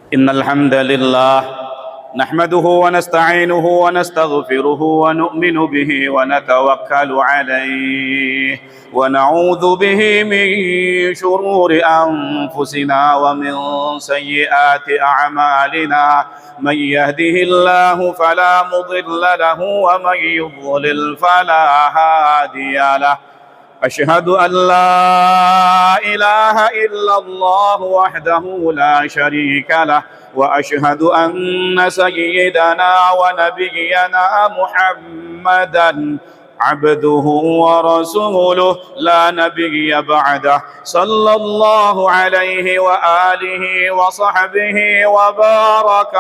إن الحمد لله نحمده ونستعينه ونستغفره ونؤمن به ونتوكل عليه ونعوذ به من شرور أنفسنا ومن سيئات أعمالنا من يهده الله فلا مضل له ومن يضلل فلا هادي له أشهد أن لا إله إلا الله وحده لا شريك له وأشهد أن سيدنا ونبينا محمدا عبده ورسوله لا نبي بعده صلى الله عليه وآله وصحبه وبارك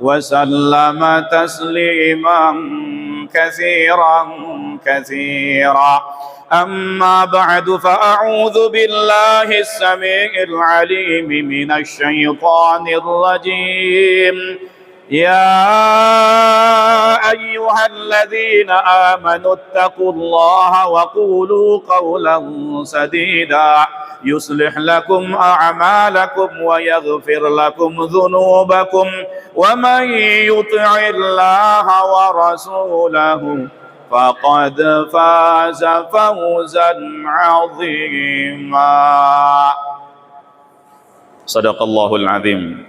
وسلم تسليما كثيرا أما بعد فأعوذ بالله السميع العليم من الشيطان الرجيم يا أيها الذين آمنوا اتقوا الله وقولوا قولا سديدا يصلح لكم أعمالكم ويغفر لكم ذنوبكم ومن يطع الله ورسوله فقد فاز فوزا عظيما. صدق الله العظيم.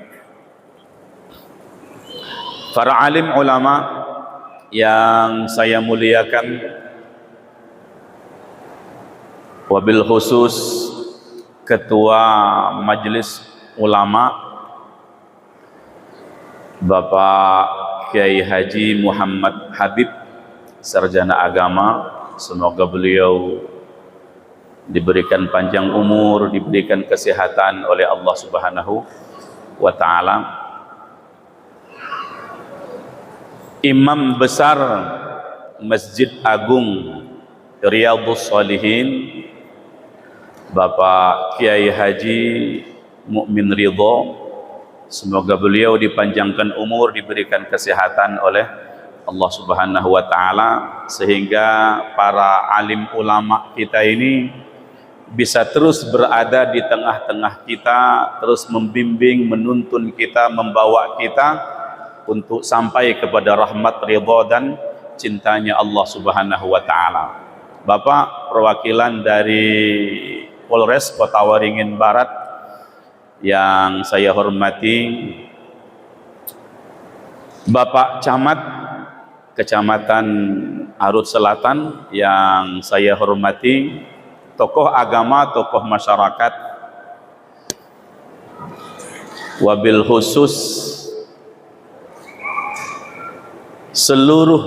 Para alim ulama yang saya muliakan, wabil khusus Ketua Majelis Ulama Bapak Kiai Haji Muhammad Habib, sarjana agama, semoga beliau diberikan panjang umur, diberikan kesehatan oleh Allah Subhanahu wa Ta'ala. Imam besar Masjid Agung Riyadhus Shalihin Bapak Kiai Haji Mukmin Ridho, semoga beliau dipanjangkan umur, diberikan kesehatan oleh Allah Subhanahu wa Ta'ala, sehingga para alim ulama kita ini bisa terus berada di tengah-tengah kita, terus membimbing, menuntun kita, membawa kita untuk sampai kepada rahmat, ridha dan cintanya Allah Subhanahu wa Ta'ala. Bapak perwakilan dari Polres Kota Waringin Barat yang saya hormati, Bapak Camat Kecamatan Arut Selatan yang saya hormati, tokoh agama, tokoh masyarakat, wabil khusus seluruh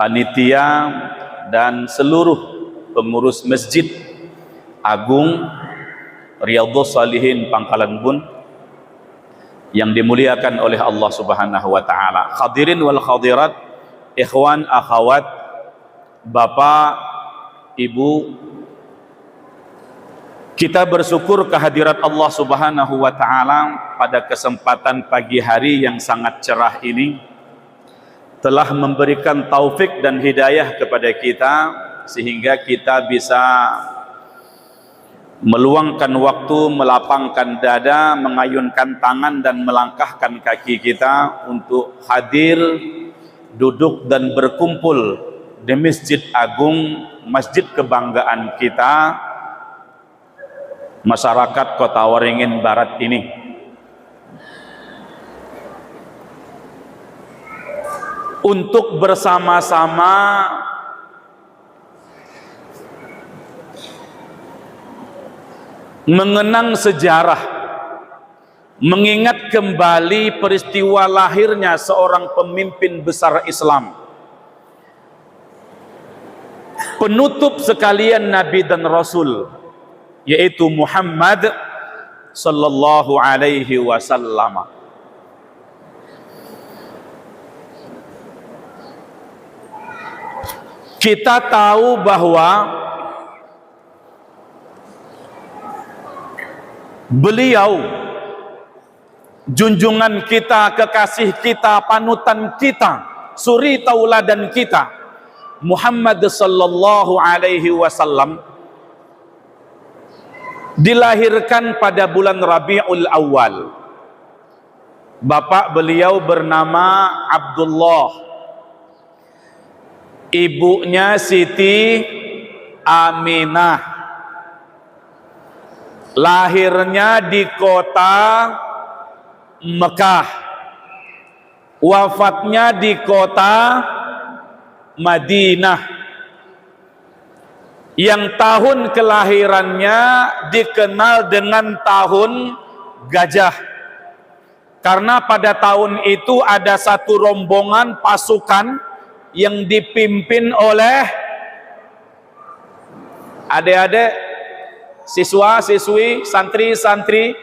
panitia dan seluruh pengurus Masjid Agung Riyadhus Shalihin Pangkalan Bun yang dimuliakan oleh Allah Subhanahu wa Ta'ala. Hadirin wal hadirat, ikhwan akhwat, Bapak Ibu, kita bersyukur kehadirat Allah Subhanahu wa Ta'ala pada kesempatan pagi hari yang sangat cerah ini telah memberikan taufik dan hidayah kepada kita, sehingga kita bisa meluangkan waktu, melapangkan dada, mengayunkan tangan dan melangkahkan kaki kita untuk hadir, duduk dan berkumpul di Masjid Agung, masjid kebanggaan kita, masyarakat Kota Waringin Barat ini. Untuk bersama-sama mengenang sejarah, mengingat kembali peristiwa lahirnya seorang pemimpin besar Islam, penutup sekalian Nabi dan Rasul, yaitu Muhammad sallallahu alaihi wasallam. Kita tahu bahwa beliau, junjungan kita, kekasih kita, panutan kita, suri tauladan kita, Muhammad sallallahu alaihi wasallam dilahirkan pada bulan Rabiul Awal. Bapak beliau bernama Abdullah, ibunya Siti Aminah. Lahirnya di kota Mekah, wafatnya di kota Madinah. Yang tahun kelahirannya dikenal dengan tahun gajah, karena pada tahun itu ada satu rombongan pasukan yang dipimpin oleh adik-adik, siswa-siswi, santri-santri.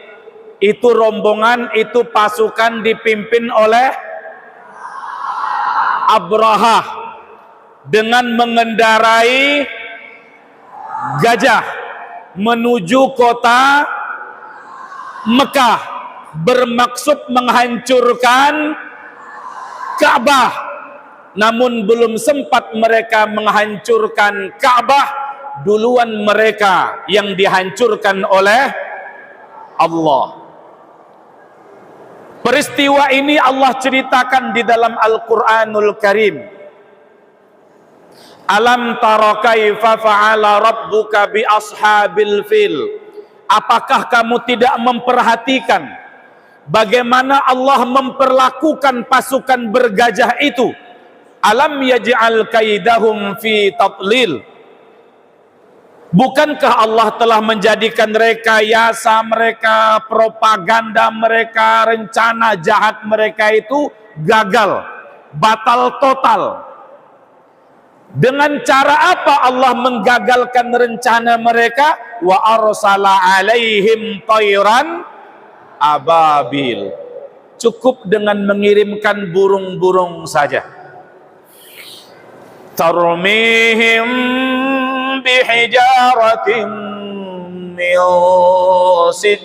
Itu rombongan, itu pasukan dipimpin oleh Abrahah dengan mengendarai gajah menuju kota Mekah, bermaksud menghancurkan Ka'bah. Namun belum sempat mereka menghancurkan Ka'bah, duluan mereka yang dihancurkan oleh Allah. Peristiwa ini Allah ceritakan di dalam Al-Quranul Karim. Alam tara kaifa fa'ala rabbuka bi ashabil fil. Apakah kamu tidak memperhatikan bagaimana Allah memperlakukan pasukan bergajah itu? Alam yaj'al kaidahum fi tadlil. Bukankah Allah telah menjadikan rekayasa mereka, propaganda mereka, rencana jahat mereka itu gagal, batal total? Dengan cara apa Allah menggagalkan rencana mereka? Wa arsala alaihim tayran ababil. Cukup dengan mengirimkan burung-burung saja. Tarmihim bihijaratin min sijil.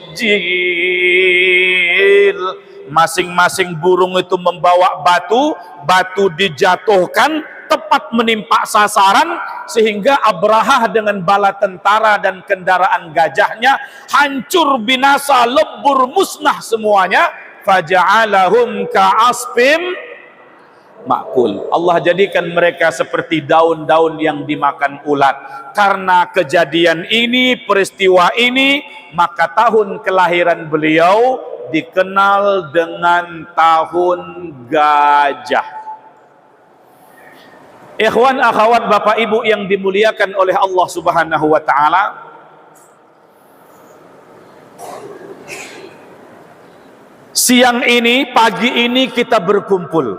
Masing-masing burung itu membawa batu, batu dijatuhkan tepat menimpa sasaran, sehingga Abrahah dengan bala tentara dan kendaraan gajahnya hancur binasa, lebur musnah semuanya. Faja'alahum ka'asfin ma'kul. Allah jadikan mereka seperti daun-daun yang dimakan ulat. Karena kejadian ini, peristiwa ini, maka tahun kelahiran beliau dikenal dengan tahun gajah. Ikhwan akhwat bapak ibu yang dimuliakan oleh Allah Subhanahu wa taala, siang ini, pagi ini kita berkumpul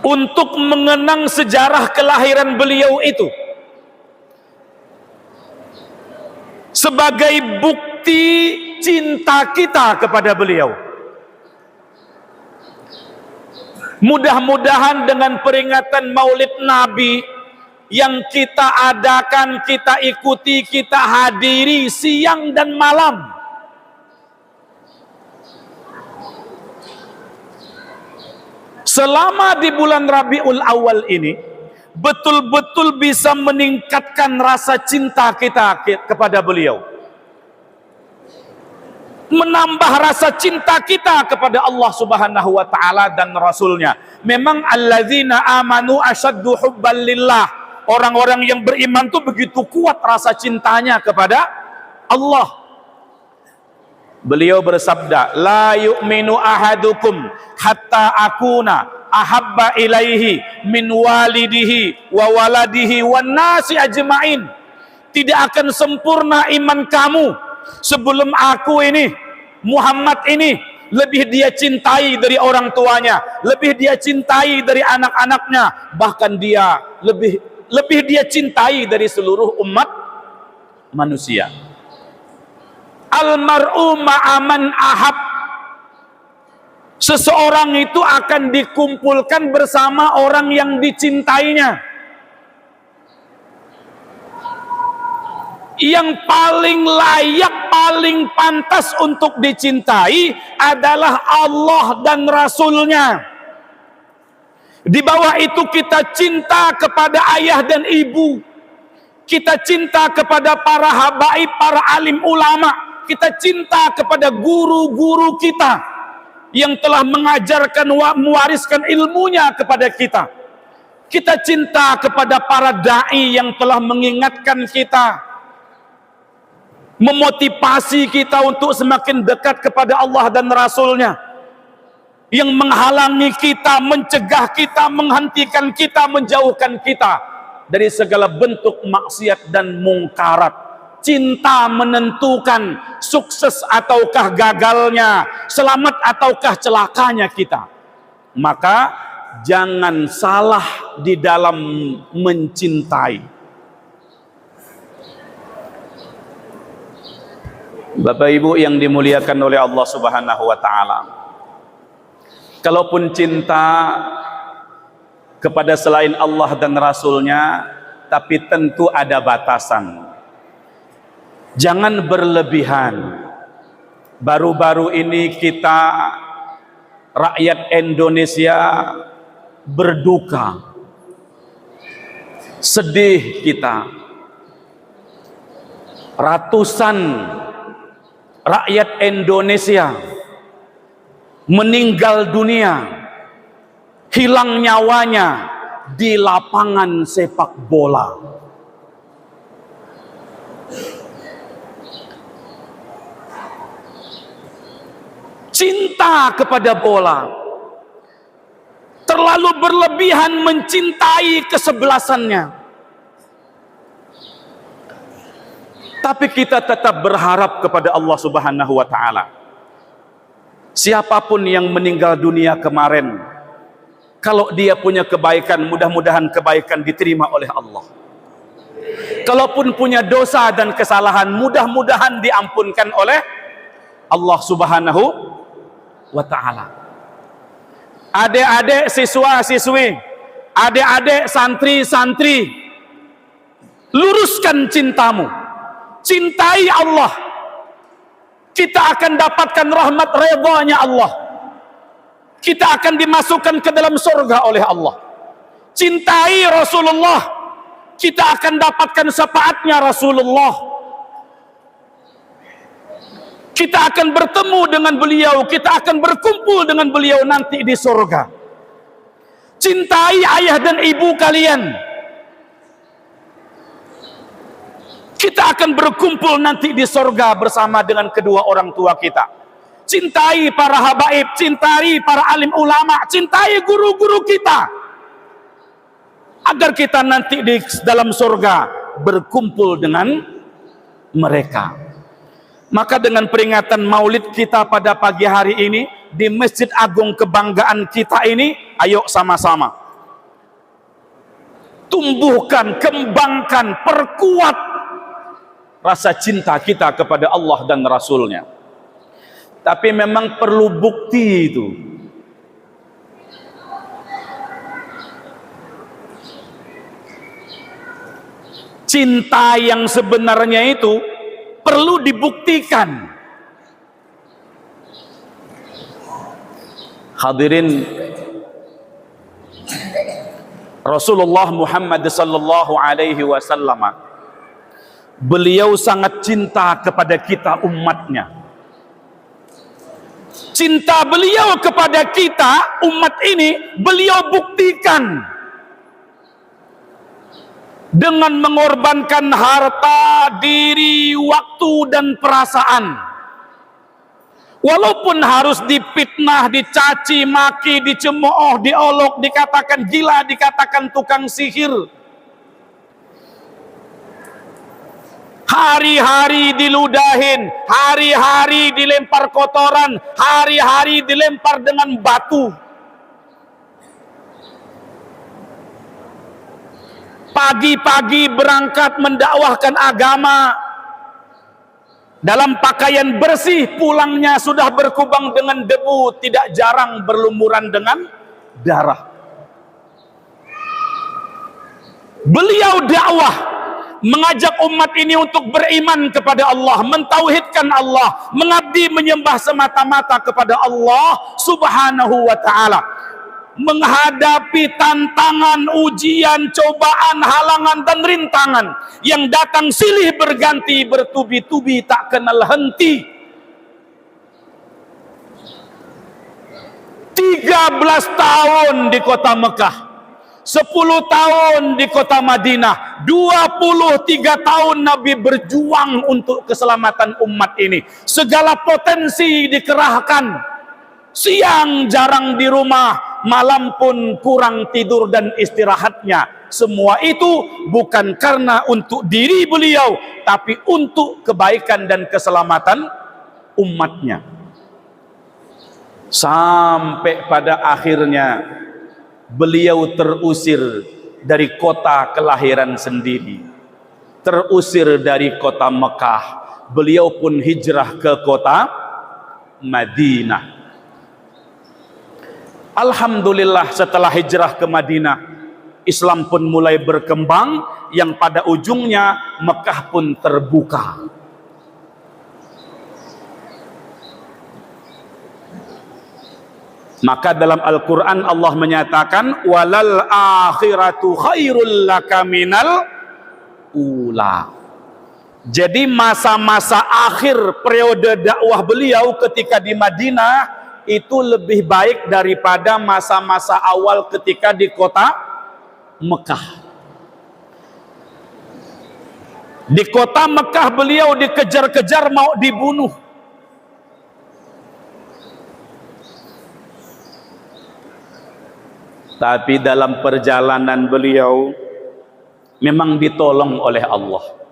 untuk mengenang sejarah kelahiran beliau itu sebagai bukti cinta kita kepada beliau. Mudah-mudahan dengan peringatan Maulid Nabi yang kita adakan, kita ikuti, kita hadiri siang dan malam, selama di bulan Rabiul Awal ini, betul-betul bisa meningkatkan rasa cinta kita kepada beliau, menambah rasa cinta kita kepada Allah Subhanahu wa taala dan Rasulnya. Memang alladzina amanu asyaddu hubban lillah. Orang-orang yang beriman itu begitu kuat rasa cintanya kepada Allah. Beliau bersabda, la yu'minu ahadukum hatta akuna ahabba ilaihi min walidihi wa waladihi wan nasi ajma'in. Tidak akan sempurna iman kamu sebelum aku ini, Muhammad ini, lebih dia cintai dari orang tuanya, lebih dia cintai dari anak-anaknya, bahkan dia lebih dia cintai dari seluruh umat manusia. Almar'u ma'aman ahab. Seseorang itu akan dikumpulkan bersama orang yang dicintainya. Yang paling layak, paling pantas untuk dicintai adalah Allah dan Rasulnya. Di bawah itu kita cinta kepada ayah dan ibu, kita cinta kepada para habaib, para alim ulama, kita cinta kepada guru-guru kita yang telah mengajarkan, mewariskan ilmunya kepada kita. Kita cinta kepada para da'i yang telah mengingatkan kita, memotivasi kita untuk semakin dekat kepada Allah dan Rasulnya, yang menghalangi kita, mencegah kita, menghentikan kita, menjauhkan kita dari segala bentuk maksiat dan mungkarat. Cinta menentukan sukses ataukah gagalnya, selamat ataukah celakanya kita. Maka jangan salah di dalam mencintai. Bapak Ibu yang dimuliakan oleh Allah Subhanahu wa taala, kalaupun cinta kepada selain Allah dan Rasulnya, tapi tentu ada batasan. Jangan berlebihan. Baru-baru ini kita, rakyat Indonesia, berduka, sedih kita. Ratusan rakyat Indonesia meninggal dunia, hilang nyawanya di lapangan sepak bola. Cinta kepada bola, terlalu berlebihan mencintai kesebelasannya. Tapi kita tetap berharap kepada Allah Subhanahu wa taala. Siapapun yang meninggal dunia kemarin, kalau dia punya kebaikan, mudah-mudahan kebaikan diterima oleh Allah. Kalaupun punya dosa dan kesalahan, mudah-mudahan diampunkan oleh Allah Subhanahu wa ta'ala. Adik-adik siswa-siswi, adik-adik santri-santri, luruskan cintamu, cintai Allah. Kita akan dapatkan rahmat redhanya Allah, kita akan dimasukkan ke dalam surga oleh Allah. Cintai Rasulullah, kita akan dapatkan syafaatnya Rasulullah. Kita akan bertemu dengan beliau, kita akan berkumpul dengan beliau nanti di surga. Cintai ayah dan ibu kalian, kita akan berkumpul nanti di surga bersama dengan kedua orang tua kita. Cintai para habaib, cintai para alim ulama, cintai guru-guru kita, agar kita nanti di dalam surga berkumpul dengan mereka. Maka dengan peringatan maulid kita pada pagi hari ini di Masjid Agung kebanggaan kita ini, ayo sama-sama tumbuhkan, kembangkan, perkuat rasa cinta kita kepada Allah dan Rasulnya. Tapi memang perlu bukti itu. Cinta yang sebenarnya itu perlu dibuktikan. Hadirin, Rasulullah Muhammad sallallahu alaihi wasallam, beliau sangat cinta kepada kita umatnya. Cinta beliau kepada kita umat ini beliau buktikan dengan mengorbankan harta, diri, waktu, dan perasaan. Walaupun harus dipitnah, dicaci, maki, dicemooh, diolok, dikatakan gila, dikatakan tukang sihir. Hari-hari diludahin, hari-hari dilempar kotoran, hari-hari dilempar dengan batu. Pagi-pagi berangkat mendakwahkan agama, dalam pakaian bersih, pulangnya sudah berkubang dengan debu, tidak jarang berlumuran dengan darah. Beliau dakwah, mengajak umat ini untuk beriman kepada Allah, mentauhidkan Allah, mengabdi menyembah semata-mata kepada Allah Subhanahu wa ta'ala. menghadapi tantangan, ujian, cobaan, halangan dan rintangan yang datang silih berganti, bertubi-tubi, tak kenal henti. 13 tahun di kota Mekah, 10 tahun di kota Madinah, 23 tahun Nabi berjuang untuk keselamatan umat ini. Segala potensi dikerahkan. Siang jarang di rumah, malam pun kurang tidur dan istirahatnya. Semua itu bukan karena untuk diri beliau, tapi untuk kebaikan dan keselamatan umatnya. Sampai pada akhirnya beliau terusir dari kota kelahiran sendiri, terusir dari kota Mekah. Beliau pun hijrah ke kota Madinah. Alhamdulillah, setelah hijrah ke Madinah, Islam pun mulai berkembang, yang pada ujungnya Mekah pun terbuka. Maka dalam Al-Quran Allah menyatakan, walal akhiratu khairul laka minal ula. Jadi masa-masa akhir periode dakwah beliau ketika di Madinah itu lebih baik daripada masa-masa awal ketika di kota Mekah. Di kota Mekah beliau dikejar-kejar, mau dibunuh. Tapi dalam perjalanan beliau memang ditolong oleh Allah.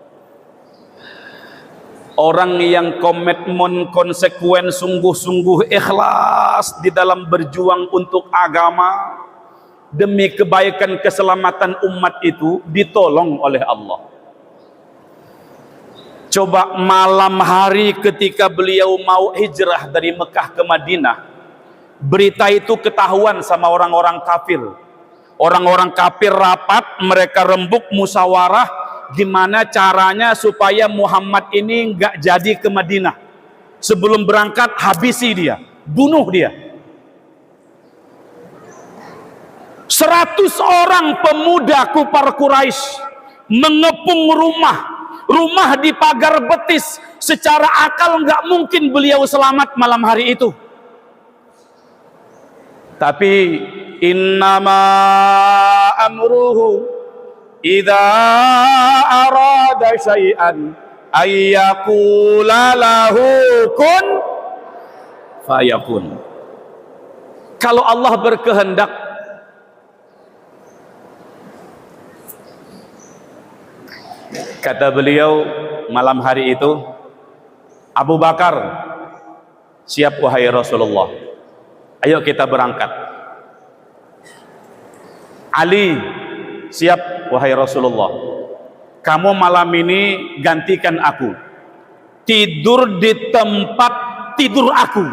Orang yang komitmen, konsekuen, sungguh-sungguh ikhlas di dalam berjuang untuk agama demi kebaikan keselamatan umat itu ditolong oleh Allah. Coba malam hari ketika beliau mau hijrah dari Mekah ke Madinah, berita itu ketahuan sama orang-orang kafir. Orang-orang kafir rapat, mereka rembuk musyawarah gimana caranya supaya Muhammad ini nggak jadi ke Madinah. Sebelum berangkat habisi dia, bunuh dia. 100 orang pemuda kufar Quraisy mengepung rumah di pagar betis. Secara akal nggak mungkin beliau selamat malam hari itu. Tapi innama amruhu idza arada syai'an ayyaqula lahu kun fayakun. Kalau Allah berkehendak, kata beliau malam hari itu, Abu Bakar, siap wahai Rasulullah, ayo kita berangkat. Ali, siap wahai Rasulullah, kamu malam ini gantikan aku, tidur di tempat tidur aku.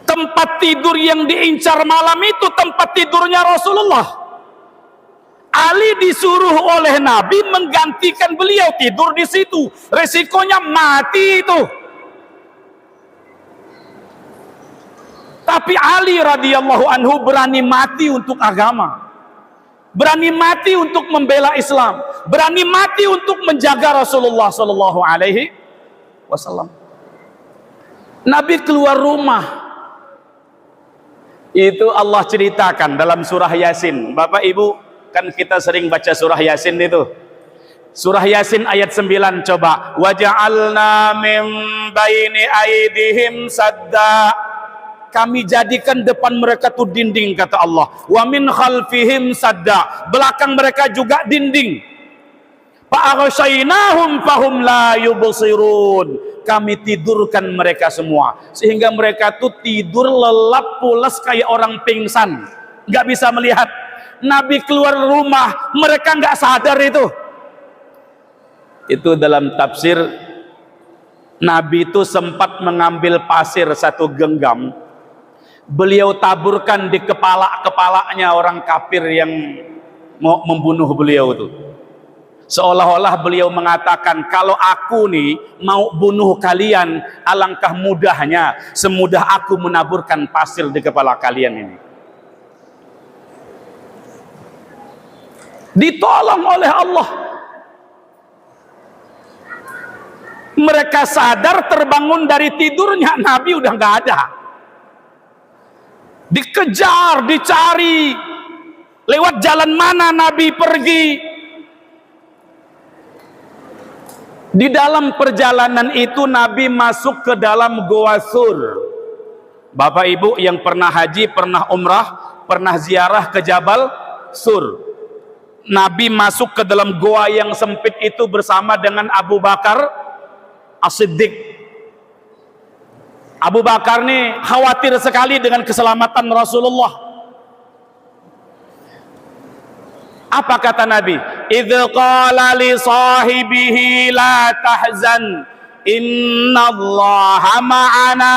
Tempat tidur yang diincar malam itu tempat tidurnya Rasulullah. Ali disuruh oleh Nabi menggantikan beliau tidur di situ. Resikonya mati itu. Tapi Ali radhiyallahu anhu berani mati untuk agama, berani mati untuk membela Islam, berani mati untuk menjaga Rasulullah sallallahu alaihi wasallam. Nabi keluar rumah, itu Allah ceritakan dalam surah Yasin. Bapak Ibu, kan kita sering baca surah Yasin itu. Surah Yasin ayat 9, coba. Waja'alna min baini aidihim sadda. Kami jadikan depan mereka tuh dinding, kata Allah. Wa min khalfihim sadda. Belakang mereka juga dinding. Fa'aghshaynahum fahum la yubsirun. Kami tidurkan mereka semua sehingga mereka tuh tidur lelap pulas kayak orang pingsan, nggak bisa melihat. Nabi keluar rumah, mereka nggak sadar itu. Itu dalam tafsir, Nabi itu sempat mengambil pasir satu genggam, beliau taburkan di kepalanya orang kafir yang mau membunuh beliau itu. Seolah-olah beliau mengatakan, kalau aku nih mau bunuh kalian, alangkah mudahnya, semudah aku menaburkan pasir di kepala kalian ini. Ditolong oleh Allah. Mereka sadar terbangun dari tidurnya, Nabi udah nggak ada. Dikejar, dicari, lewat jalan mana Nabi pergi. Di dalam perjalanan itu Nabi masuk ke dalam Goa Sur. Bapak Ibu yang pernah haji, pernah umrah, pernah ziarah ke Jabal Sur. Nabi masuk ke dalam goa yang sempit itu bersama dengan Abu Bakar As-Siddiq. Abu Bakar nih khawatir sekali dengan keselamatan Rasulullah. Apa kata Nabi? Idz qala li sahibihi la tahzan innallaha ma'ana.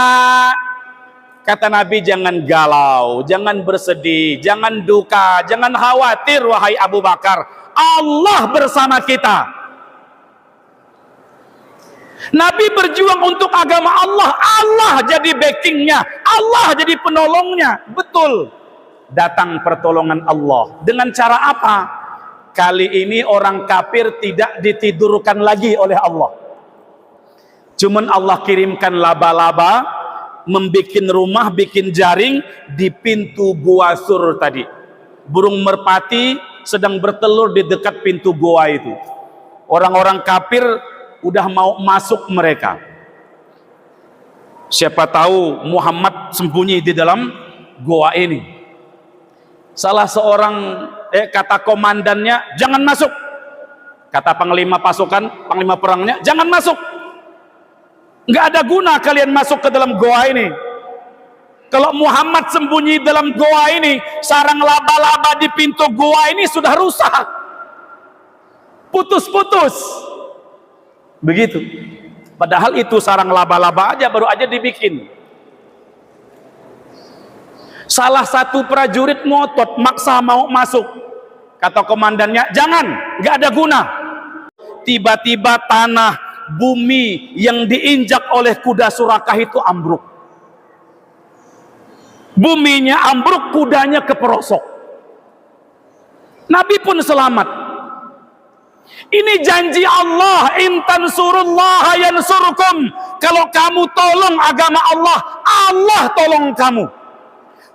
Kata Nabi, jangan galau, jangan bersedih, jangan duka, jangan khawatir wahai Abu Bakar. Allah bersama kita. Nabi berjuang untuk agama Allah, Allah jadi backingnya, Allah jadi penolongnya. Betul, datang pertolongan Allah. Dengan cara apa? Kali ini orang kafir tidak ditidurkan lagi oleh Allah. Cuman Allah kirimkan laba-laba, membikin rumah, bikin jaring di pintu Gua Sur tadi. Burung merpati sedang bertelur di dekat pintu goa itu. Orang-orang kafir udah mau masuk mereka. Siapa tahu Muhammad sembunyi di dalam goa ini. Salah seorang kata komandannya, jangan masuk. Kata panglima pasukan, panglima perangnya, jangan masuk. Nggak ada guna kalian masuk ke dalam goa ini. Kalau Muhammad sembunyi dalam goa ini, sarang laba-laba di pintu goa ini sudah rusak, putus-putus. Begitu. Padahal itu sarang laba-laba aja, baru aja dibikin. Salah satu prajurit ngotot, maksa mau masuk. Kata komandannya, jangan, nggak ada guna. Tiba-tiba tanah, bumi yang diinjak oleh kuda Surakah itu ambruk. Buminya ambruk, kudanya keperosok. Nabi pun selamat. Ini janji Allah, in tansurullaha yansurkum. Kalau kamu tolong agama Allah, Allah tolong kamu.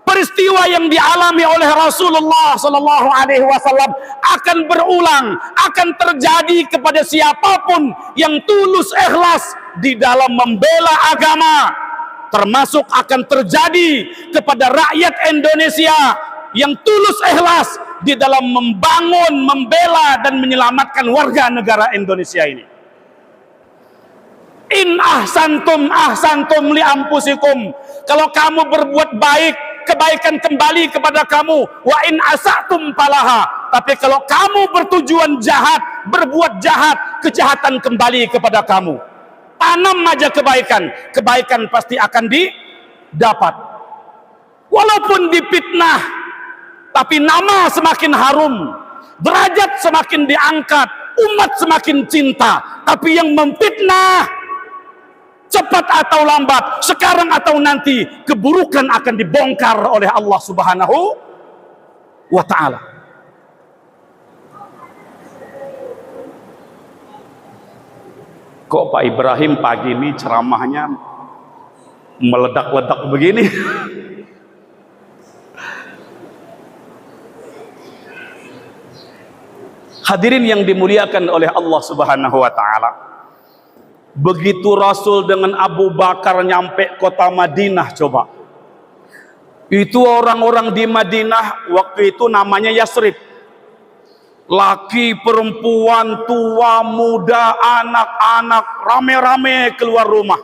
Peristiwa yang dialami oleh Rasulullah Sallallahu Alaihi Wasallam akan berulang, akan terjadi kepada siapapun yang tulus ikhlas di dalam membela agama. Termasuk akan terjadi kepada rakyat Indonesia yang tulus ikhlas di dalam membangun, membela dan menyelamatkan warga negara Indonesia ini. In ahsantum ahsantum li ampusikum. Kalau kamu berbuat baik, kebaikan kembali kepada kamu. Wa in asatum falaha. Tapi kalau kamu bertujuan jahat, berbuat jahat, kejahatan kembali kepada kamu. Tanam aja kebaikan, kebaikan pasti akan didapat. Walaupun dipitnah, tapi nama semakin harum, derajat semakin diangkat, umat semakin cinta. Tapi yang memfitnah, cepat atau lambat, sekarang atau nanti, keburukan akan dibongkar oleh Allah Subhanahu wa ta'ala. Kok Pak Ibrahim pagi ini ceramahnya meledak-ledak begini? Hadirin yang dimuliakan oleh Allah Subhanahu wa ta'ala, begitu Rasul dengan Abu Bakar nyampe kota Madinah, coba. Itu orang-orang di Madinah waktu itu namanya Yasrib. Laki, perempuan, tua, muda, anak-anak, rame-rame keluar rumah.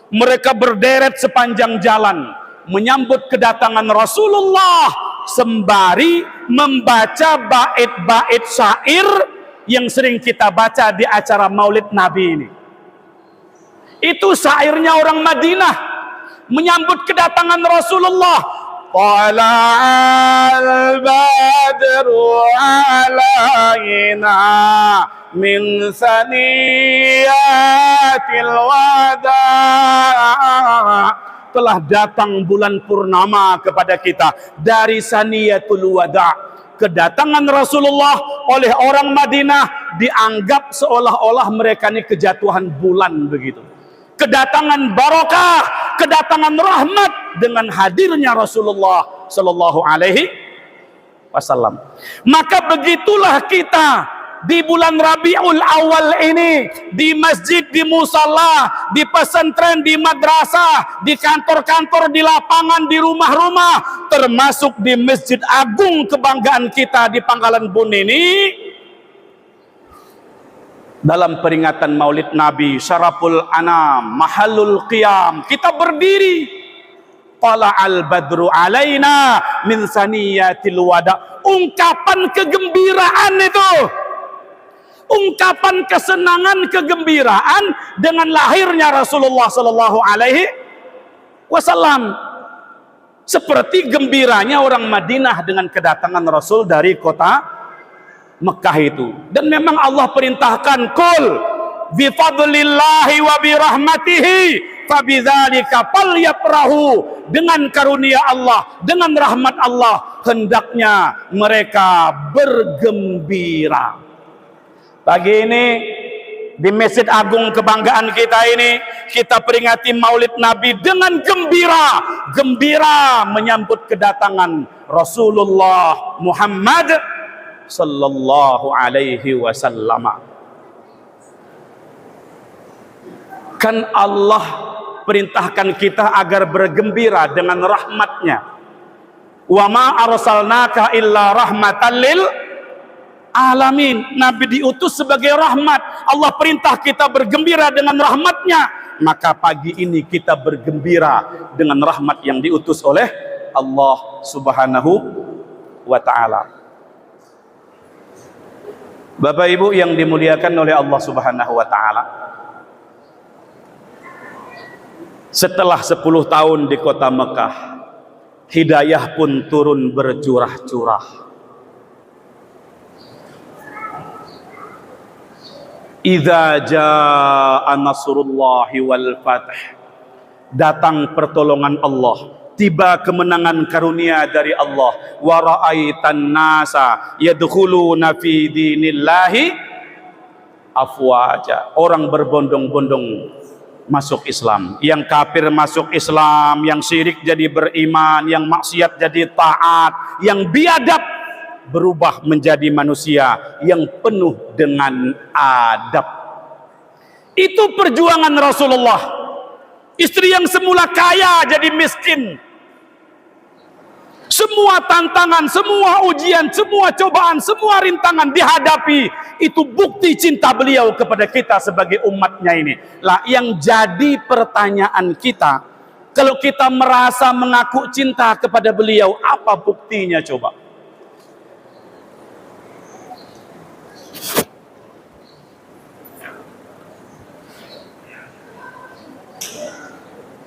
Mereka berderet sepanjang jalan menyambut kedatangan Rasulullah, sembari membaca bait-bait syair yang sering kita baca di acara Maulid Nabi ini. Itu syairnya orang Madinah menyambut kedatangan Rasulullah. tala'al badru alaina min saniyatil wada. Telah datang bulan purnama kepada kita dari saniyatul wada. Kedatangan Rasulullah oleh orang Madinah dianggap seolah-olah mereka ini kejatuhan bulan begitu. Kedatangan barokah, kedatangan rahmat dengan hadirnya Rasulullah Sallallahu Alaihi Wasallam. Maka begitulah kita di bulan Rabiul Awal ini, di masjid, di musala, di pesantren, di madrasah, di kantor-kantor, di lapangan, di rumah-rumah, termasuk di Masjid Agung kebanggaan kita di Pangkalan Bun ini, dalam peringatan Maulid Nabi Syaraful Anam, Mahallul Qiyam, kita berdiri. Tala'al badru alaina min saniyatil wada. Ungkapan kegembiraan itu, ungkapan kesenangan, kegembiraan dengan lahirnya Rasulullah Sallallahu Alaihi Wasallam, seperti gembiranya orang Madinah dengan kedatangan Rasul dari kota Mekah itu. Dan memang Allah perintahkan, kul bifadlillahi wa birahmatihi fabidzalika falyafrahu. Dengan karunia Allah, dengan rahmat Allah, hendaknya mereka bergembira. Pagi ini di Masjid Agung kebanggaan kita ini, kita peringati Maulid Nabi dengan gembira, gembira menyambut kedatangan Rasulullah Muhammad Sallallahu Alaihi Wasallam. Kan Allah perintahkan kita agar bergembira dengan rahmatnya. Wa ma arsalnaka illa rahmatan lil alamin. Nabi diutus sebagai rahmat. Allah perintah kita bergembira dengan rahmatnya. Maka pagi ini kita bergembira dengan rahmat yang diutus oleh Allah Subhanahu wa ta'ala. Bapak Ibu yang dimuliakan oleh Allah Subhanahu wa ta'ala, setelah 10 tahun di kota Mekah, hidayah pun turun bercurah-curah. Idza jaa nasrullahi wal fath, datang pertolongan Allah, tiba kemenangan karunia dari Allah. Wa ra'aitan nasa yadkhuluna fi dinillahi afwaja. Orang berbondong-bondong masuk Islam. Yang kafir masuk Islam, yang syirik jadi beriman, yang maksiat jadi taat, yang biadab berubah menjadi manusia yang penuh dengan adab. Itu perjuangan Rasulullah. Istri yang semula kaya jadi miskin. Semua tantangan, semua ujian, semua cobaan, semua rintangan dihadapi. Itu bukti cinta beliau kepada kita sebagai umatnya ini. Lah, yang jadi pertanyaan kita, kalau kita merasa mengaku cinta kepada beliau, apa buktinya coba?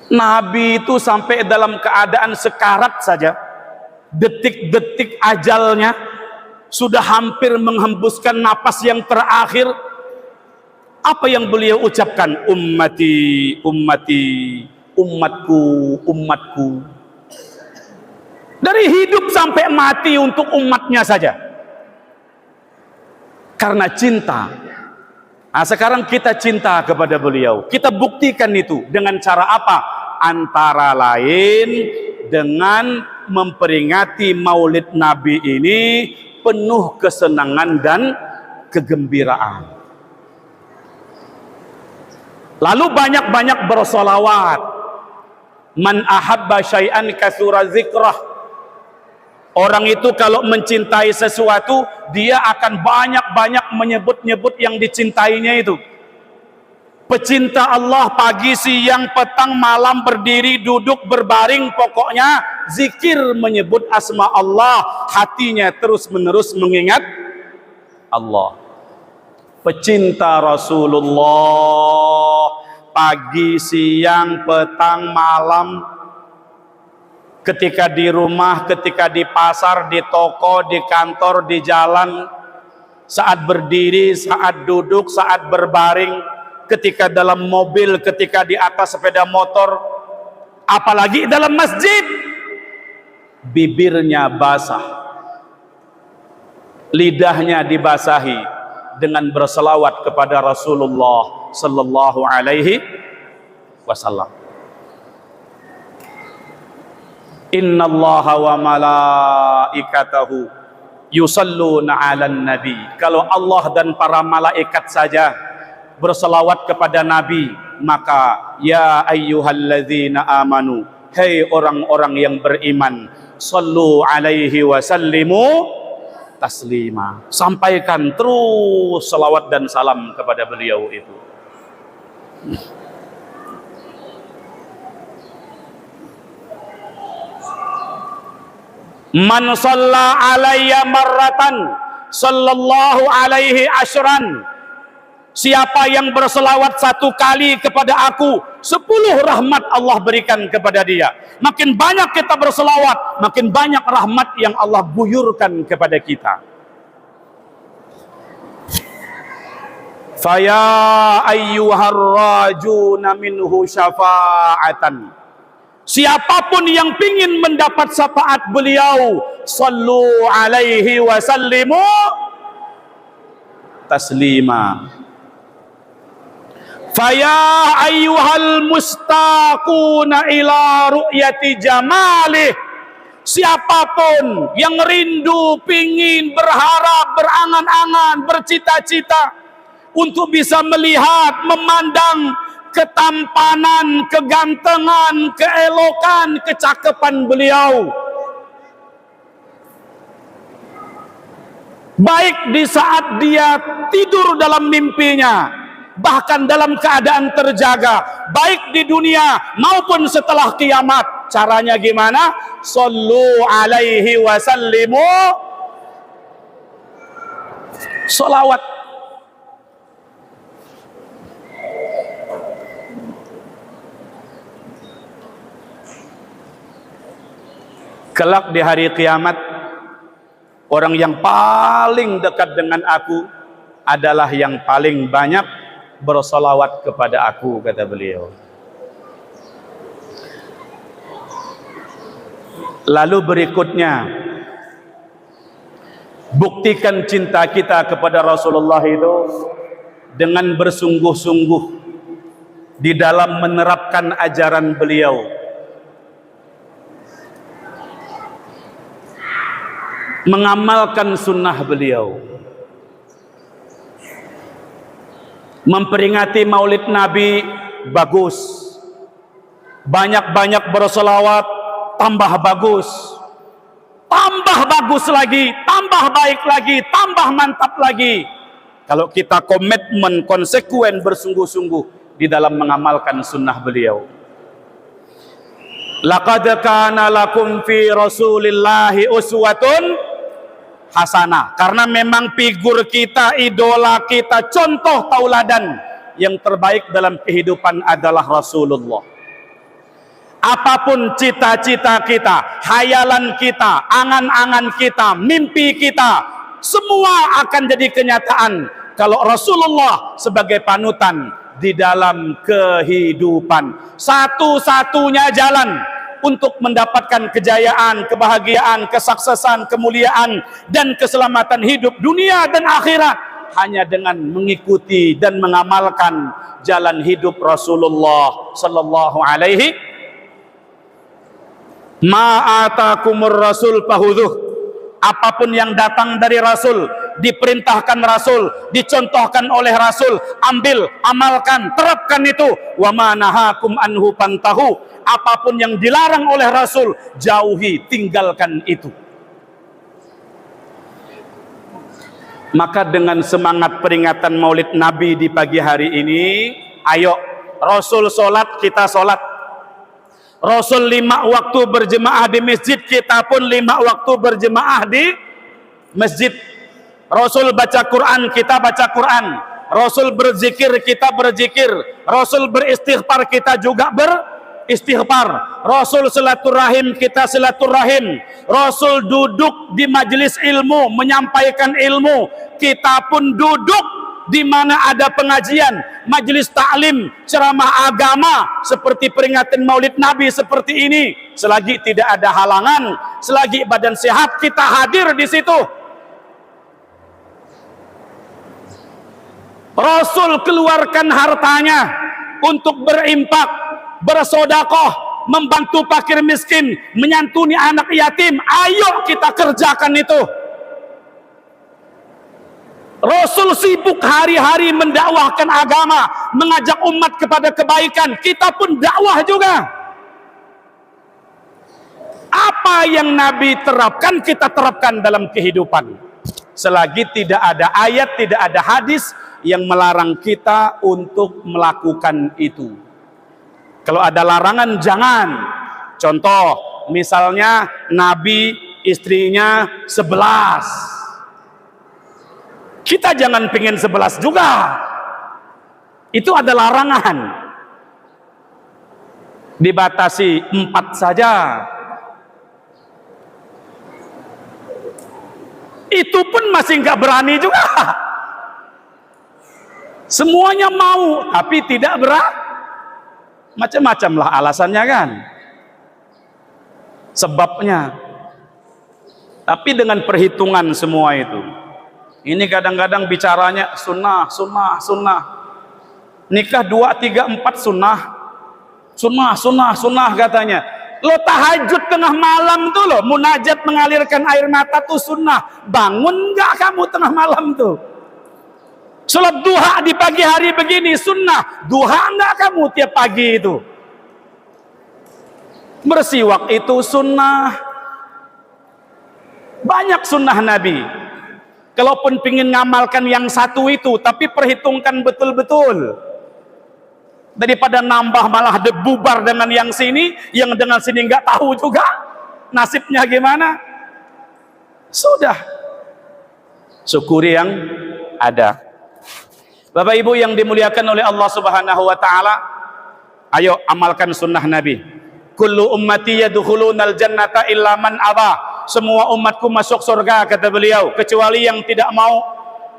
Nabi itu sampai dalam keadaan sekarat saja, detik-detik ajalnya, sudah hampir menghembuskan napas yang terakhir. Apa yang beliau ucapkan? Ummati, ummati, umatku, umatku. Dari hidup sampai mati untuk umatnya saja, karena cinta. Nah, sekarang kita cinta kepada beliau. Kita buktikan itu dengan cara apa? Antara lain dengan memperingati Maulid Nabi ini penuh kesenangan dan kegembiraan. Lalu banyak-banyak bersolawat. Man ahabba syai'an katsura zikrah. Orang itu kalau mencintai sesuatu, dia akan banyak-banyak menyebut-nyebut yang dicintainya itu. Pecinta Allah pagi, siang, petang, malam, berdiri, duduk, berbaring, pokoknya zikir menyebut asma Allah. Hatinya terus-menerus mengingat Allah. Pecinta Rasulullah pagi, siang, petang, malam ketika di rumah, ketika di pasar, di toko, di kantor, di jalan, saat berdiri, saat duduk, saat berbaring, ketika dalam mobil, ketika di atas sepeda motor, apalagi dalam masjid, bibirnya basah, lidahnya dibasahi dengan berselawat kepada Rasulullah sallallahu alaihi wasallam. Innallaha wa malaikatahu yusalluna 'alan nabi. Kalau Allah dan para malaikat saja berselawat kepada nabi, maka ya ayyuhalladzina amanu, hai orang-orang yang beriman, sallu alaihi wa sallimu taslima. Sampaikan terus selawat dan salam kepada beliau itu. Man shalla alayya marratan sallallahu alaihi asyran. Siapa yang berselawat 1 kali kepada aku, 10 rahmat Allah berikan kepada dia. Makin banyak kita berselawat, makin banyak rahmat yang Allah guyurkan kepada kita. Faya ayyuhar rajuna minhu syafa'atan. Siapapun yang ingin mendapat syafaat beliau, sallu alaihi wa sallimu taslima. Faya ayyuhal mustaquna ila ru'yati jamalih. Siapapun yang rindu, pingin, berharap, berangan-angan, bercita-cita untuk bisa melihat, memandang ketampanan, kegantengan, keelokan, kecakapan beliau, baik di saat dia tidur dalam mimpinya, bahkan dalam keadaan terjaga, baik di dunia maupun setelah kiamat. Caranya gimana? Sallu alaihi wa sallimu salawat. Kelak di hari kiamat, orang yang paling dekat dengan aku adalah yang paling banyak bersolawat kepada aku, kata beliau. Lalu berikutnya, buktikan cinta kita kepada Rasulullah itu dengan bersungguh-sungguh di dalam menerapkan ajaran beliau, mengamalkan sunnah beliau, memperingati maulid Nabi bagus, banyak-banyak berselawat tambah bagus, tambah bagus lagi, tambah baik lagi, tambah mantap lagi. Kalau kita komitmen, konsekuen, bersungguh-sungguh di dalam mengamalkan sunnah beliau. Laqad kana lakum fi Rasulillahi uswatun hasanah. Karena memang figur kita, idola kita, contoh tauladan yang terbaik dalam kehidupan adalah Rasulullah. Apapun cita-cita kita, hayalan kita, angan-angan kita, mimpi kita, semua akan jadi kenyataan kalau Rasulullah sebagai panutan di dalam kehidupan. Satu-satunya jalan untuk mendapatkan kejayaan, kebahagiaan, kesuksesan, kemuliaan, dan keselamatan hidup dunia dan akhirat hanya dengan mengikuti dan mengamalkan jalan hidup Rasulullah sallallahu alaihi. Ma'atakumur rasul fahudhuh. Apapun yang datang dari Rasul, diperintahkan Rasul, dicontohkan oleh Rasul, ambil, amalkan, terapkan itu. Wa ma nahakum anhu pantahu. Apapun yang dilarang oleh Rasul, jauhi, tinggalkan itu. Maka dengan semangat peringatan Maulid Nabi di pagi hari ini, ayo Rasul sholat, kita sholat. Rasul 5 waktu berjemaah di masjid, kita pun 5 waktu berjemaah di masjid. Rasul baca Quran, kita baca Quran. Rasul berzikir, kita berzikir. Rasul beristighfar, kita juga istighfar, Rasul silaturahim, kita silaturahim, Rasul duduk di majelis ilmu menyampaikan ilmu, kita pun duduk di mana ada pengajian, majelis taklim, ceramah agama seperti peringatan Maulid Nabi seperti ini. Selagi tidak ada halangan, selagi badan sehat, kita hadir di situ. Rasul keluarkan hartanya untuk berimpak, bersodakoh, membantu fakir miskin, menyantuni anak yatim. Ayo kita kerjakan itu. Rasul sibuk hari-hari mendakwahkan agama, mengajak umat kepada kebaikan. Kita pun dakwah juga. Apa yang Nabi terapkan, kita terapkan dalam kehidupan. Selagi tidak ada ayat, tidak ada hadis yang melarang kita untuk melakukan itu. Kalau ada larangan, jangan. Contoh, misalnya Nabi istrinya 11. Kita jangan pengen 11 juga. Itu ada larangan. Dibatasi 4 saja. Itu pun masih nggak berani juga. Semuanya mau, tapi tidak macam-macam lah alasannya kan. Sebabnya. Tapi dengan perhitungan semua itu. Ini kadang-kadang bicaranya sunnah. Nikah 2, 3, 4 sunnah katanya. Lo tahajud tengah malam tuh lo, munajat mengalirkan air mata tuh sunnah. Bangun nggak kamu tengah malam tuh? Sholat duha di pagi hari begini sunnah. Duha nggak kamu tiap pagi itu? Bersiwak itu sunnah. Banyak sunnah Nabi. Kalaupun pingin ngamalkan yang satu itu, tapi perhitungkan betul-betul. Daripada nambah malah bubar dengan yang sini, yang dengan sini nggak tahu juga nasibnya gimana. Sudah, syukuri yang ada. Bapak Ibu yang dimuliakan oleh Allah Subhanahu wa taala, ayo amalkan sunnah Nabi. Kullu ummati yadkhulunal jannata illa man aba. Semua umatku masuk surga, kata beliau, kecuali yang tidak mau.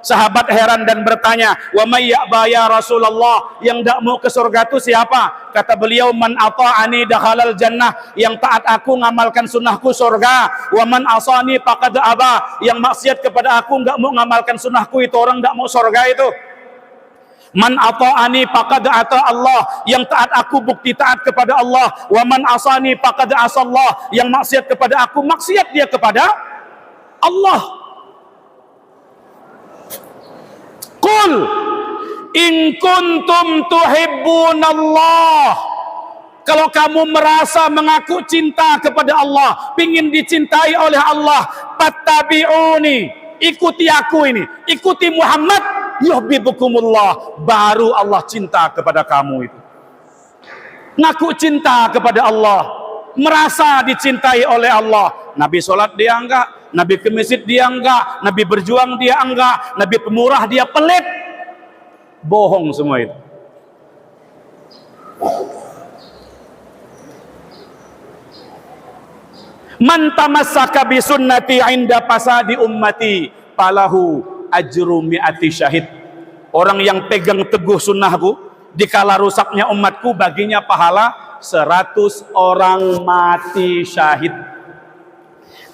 Sahabat heran dan bertanya, wa may ya'ba ya Rasulullah, yang tidak mau ke surga itu siapa? Kata beliau, man ata'ani dakhalal jannah, yang taat aku ngamalkan sunnahku surga. Wa man asani faqad aba, yang maksiat kepada aku enggak mau ngamalkan sunnahku itu orang enggak mau surga itu. Man ata'ani faqad ata Allah, yang taat aku bukti taat kepada Allah. Wa man asani faqad asallah, yang maksiat kepada aku maksiat dia kepada Allah. Qul in kuntum tuhibbunallah, kalau kamu merasa mengaku cinta kepada Allah, pingin dicintai oleh Allah, fattabi'uni, ikuti aku ini, ikuti Muhammad, yuhibbukumullah, baru Allah cinta kepada kamu itu. Ngaku cinta kepada Allah, merasa dicintai oleh Allah. Nabi sholat dia enggak, Nabi ke masjid dia enggak, Nabi berjuang dia enggak, Nabi pemurah dia pelit. Bohong semua itu. Man tamassaka bi sunnati 'inda fasadi ummati falahu ajru mi'ati syahid. Orang yang pegang teguh sunnahku dikala rusaknya umatku, baginya pahala 100 orang mati syahid.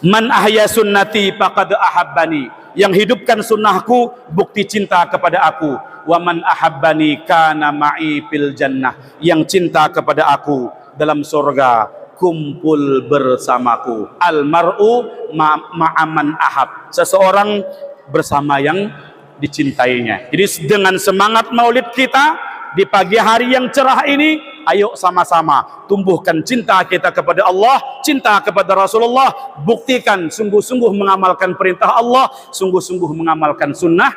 Man ahya sunnati faqad ahabbani, yang hidupkan sunnahku bukti cinta kepada aku. Wa man ahabbani kana ma'i fil jannah, yang cinta kepada aku dalam surga kumpul bersamaku. Al mar'u ma'aman ahab, seseorang bersama yang dicintainya. Jadi dengan semangat maulid kita di pagi hari yang cerah ini, ayo sama-sama tumbuhkan cinta kita kepada Allah, cinta kepada Rasulullah. Buktikan sungguh-sungguh mengamalkan perintah Allah, sungguh-sungguh mengamalkan sunnah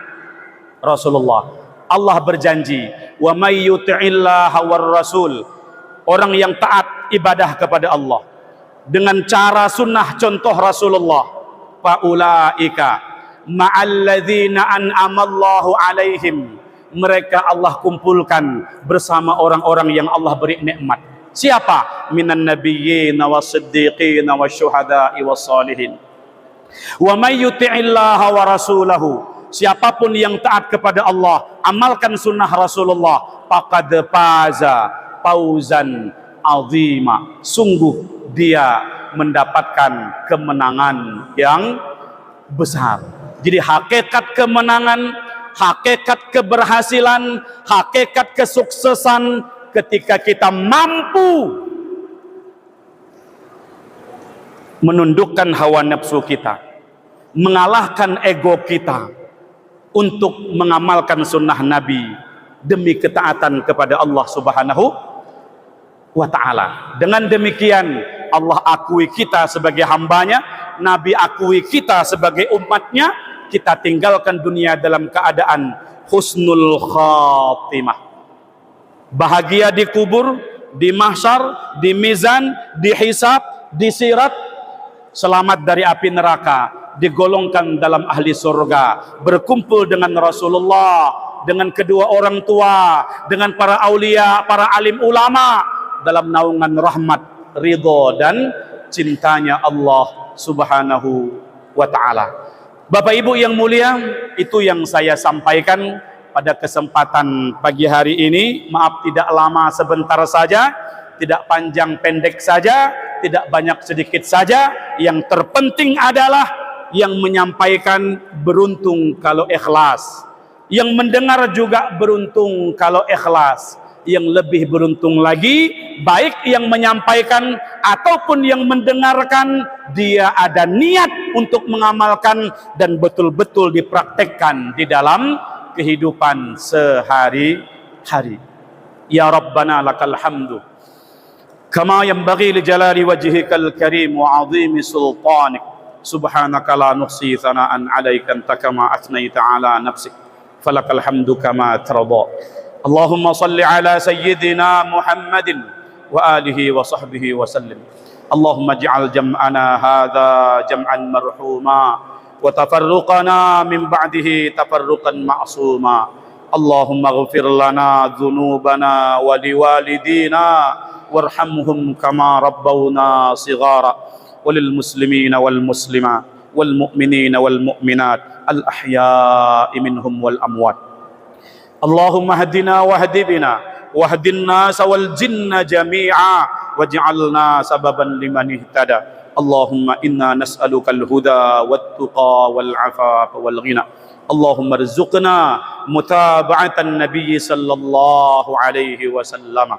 Rasulullah. Allah berjanji, wa may yuti'illaha war rasul, orang yang taat ibadah kepada Allah dengan cara sunnah contoh Rasulullah, faulaika ma'alladzina an'amallahu alaihim, mereka Allah kumpulkan bersama orang-orang yang Allah beri nikmat. Siapa? Minan nabiyyin was-siddiqin wasyuhada'i was-shalihin. Wa may yuti'illaha wa rasulahu, siapapun yang taat kepada Allah, amalkan sunnah Rasulullah, faqad faza fauzan azima, sungguh dia mendapatkan kemenangan yang besar. Jadi hakikat kemenangan, hakikat keberhasilan, hakikat kesuksesan ketika kita mampu menundukkan hawa nafsu kita, mengalahkan ego kita untuk mengamalkan sunnah Nabi demi ketaatan kepada Allah Subhanahu wa ta'ala. Dengan demikian Allah akui kita sebagai hambanya, Nabi akui kita sebagai umatnya, kita tinggalkan dunia dalam keadaan husnul khatimah, bahagia di kubur, di mahsyar, di mizan, di hisab, di sirat, selamat dari api neraka, digolongkan dalam ahli surga, berkumpul dengan Rasulullah, dengan kedua orang tua, dengan para aulia, para alim ulama, dalam naungan rahmat, ridho dan cintanya Allah Subhanahu wa ta'ala. Bapak Ibu yang mulia, itu yang saya sampaikan pada kesempatan pagi hari ini. Maaf tidak lama, sebentar saja, tidak panjang pendek saja, tidak banyak sedikit saja. Yang terpenting adalah yang menyampaikan beruntung kalau ikhlas, yang mendengar juga beruntung kalau ikhlas, yang lebih beruntung lagi baik yang menyampaikan ataupun yang mendengarkan dia ada niat untuk mengamalkan dan betul-betul dipraktekkan di dalam kehidupan sehari-hari. Ya Rabbana lakal hamdu kama yanbaghi li jalali wajhikal karim wa 'azimi sultanik, subhanaka la nuhsi thana'an 'alaika anta kama athnayta 'ala nafsik, falakal hamdu kama tarda. Allahumma salli ala sayyidina Muhammadin wa alihi wa sahbihi wa sallim. Allahumma ij'al jam'ana hadha jam'an marhuma wa tafarruqana min ba'dihi tafarruqan ma'suma. Allahumma ighfir lana dhunubana wa liwalidina warhamhum kama rabbawna shighara, walil muslimina wal muslimat wal mu'minina wal mu'minat al ahya'i minhum wal amwat. Allahumma hadina wahdi bina wahdin nas wal jinna jami'a waj'alna sababan liman ihtada. Allahumma inna nas'aluka al-huda wat-tuqa wal-'afafa wal-ghina. Allahumma rzuqna mutaba'atan nabiy sallallahu alaihi wasallam.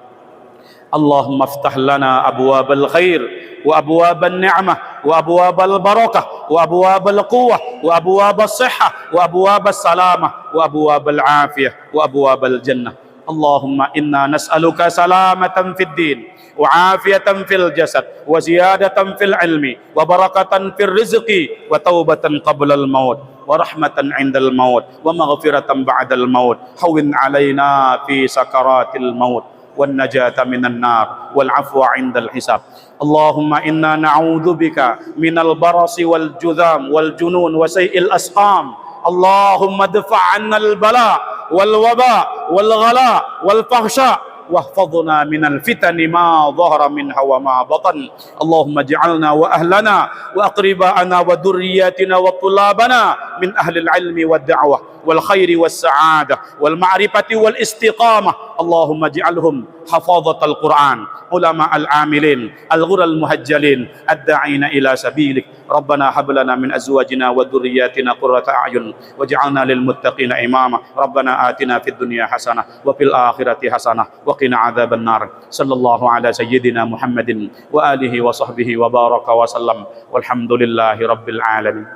Allahumma iftah lana abwabal khair wa abwabal ni'mah wa abwabal barakah wa abwabal quwwah wa abwabal sihhah wa abwabal salamah wa abwabal afiyah wa abwabal jannah. Allahumma inna nas'aluka salamatan fid din wa afiyatan fil jasad wa ziyadatan fil ilmi wa barakatan fil rizqi wa taubatan qabla al maut wa rahmatan 'indal maut wa maghfiratan ba'dal maut. Hawwin 'alaina fi sakaratil maut wan najata minan nar wal 'afwa 'indal hisab. Allahumma inna na'udzu bika minal barasi wal judham wal junun wa sayil asqam. Allahumma dfa' 'anna al bala wal waba wal ghala wal fahsya واحفظنا من الفتن ما ظهر منها وما بطن. اللهم اجعلنا واهلنا واقرباءنا وذرياتنا وطلابنا من اهل العلم والدعوه والخير والسعاده والمعرفه والاستقامه. اللهم اجعلهم حفاظة القرآن علماء العاملين الغر المهجلين الداعين إلى سبيلك. ربنا هب لنا من أزواجنا وذرياتنا قرة أعين واجعلنا للمتقين إماما. ربنا آتنا في الدنيا حسنة وفي الآخرة حسنة وقنا عذاب النار. صلى الله على سيدنا محمد وآله وصحبه وبارك وسلم والحمد لله رب العالمين.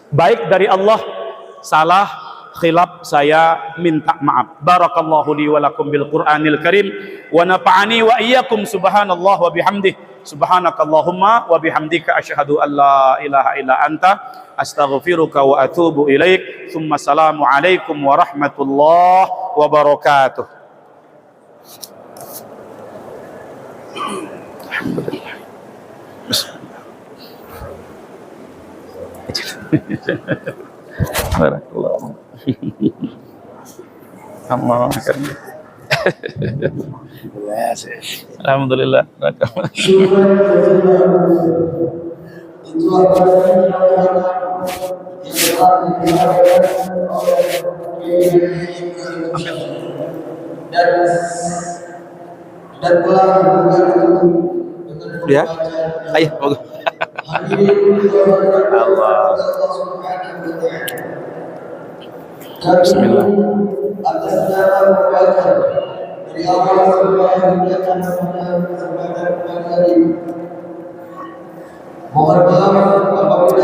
Baik dari Allah, salah khilaf saya minta maaf. Barakallahu li wa lakum bil Qur'anil Karim wa nafa'ani wa iyyakum. Subhanallah wa bihamdihi, subhanakallahumma wa bihamdika asyhadu an la ilaha illa anta astaghfiruka wa atubu ilaik. Tsumma assalamu alaikum warahmatullahi wabarakatuh. Alhamdulillah. Barakallahu. Allah Alhamdulillah. Ya, ayo, bagus. Allah. Bismillah.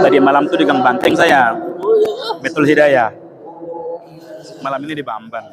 Tadi malam tuh di Gang Banteng saya, Betul Hidayah. Malam ini di Bamban.